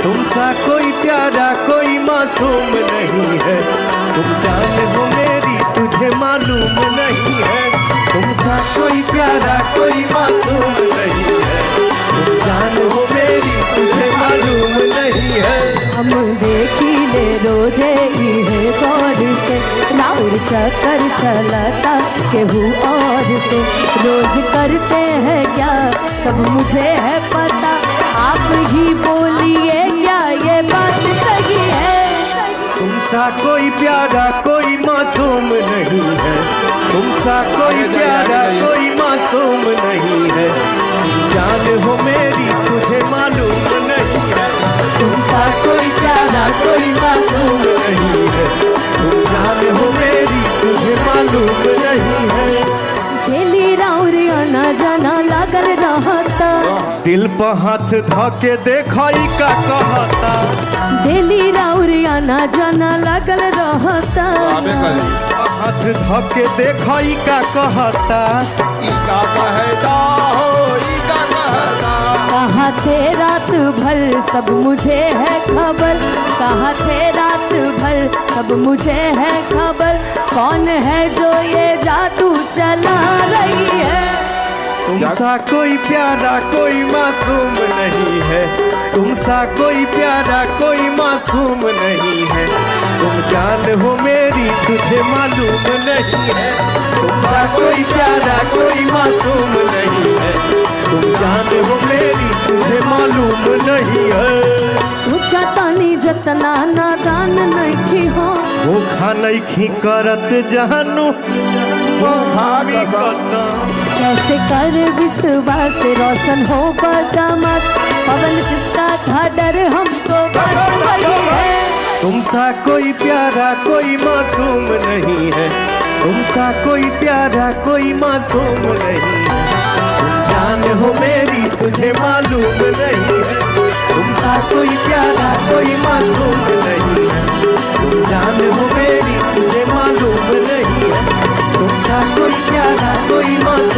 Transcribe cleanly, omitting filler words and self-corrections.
तुमसा कोई प्यारा कोई मासूम नहीं है। तुम जान हो मेरी तुझे मालूम नहीं है। तुमसा कोई प्यारा कोई मासूम नहीं है। तुम जान हो मेरी तुझे मालूम नहीं है। हम देखी ले रोजे है गौर से, राउर चक्कर चलता केहू और से। रोज करते हैं क्या सब मुझे है पता, आप ही बोलिए क्या ये बात सही है। तुमसा कोई प्यारा कोई मासूम नहीं है। तुमसा कोई प्यारा कोई मासूम नहीं है। जान हो मेरी तुझे मालूम नहीं है। तुमसा कोई प्यारा कोई मासूम नहीं है। तुम जान हो मेरी तुझे मालूम नहीं है। खेली राउर आना जाना लागल रहता, दिल पर हाथ धके देखाई का कहता। दिली राउर आना जाना लागल रहता, हाथ धके देखाई का कहता। इका कहता हो इका कहता। कहाँ थे रात भर सब मुझे है खबर, कहाँ थे रात भर सब मुझे है खबर। कौन है जो ये जादू चला रही है। तुमसा कोई प्यारा कोई मासूम नहीं है। तुमसा कोई प्यारा कोई मासूम नहीं है। तुम जान हो मेरी तुझे मालूम नहीं है। तुमसा कोई प्यारा कोई मासूम नहीं है। तुम जान हो मेरी तुझे मालूम नहीं है। सोचा तानी जतना नादान नहीं हो, धोखा नहीं करत जानू भाभी कसम। कैसे कर विश्वास रोशन हो बदामत, पवन किसका था डर हमको बस वही है। तुमसा कोई प्यारा कोई मासूम नहीं है। तुमसा कोई प्यारा कोई मासूम नहीं है। तुम जान हो मेरी तुझे मालूम नहीं है। तुमसा कोई प्यारा कोई मासूम नहीं है। तुम जान हो मेरी तुझे मालूम नहीं है। तुमसा कोई प्यारा कोई मासूम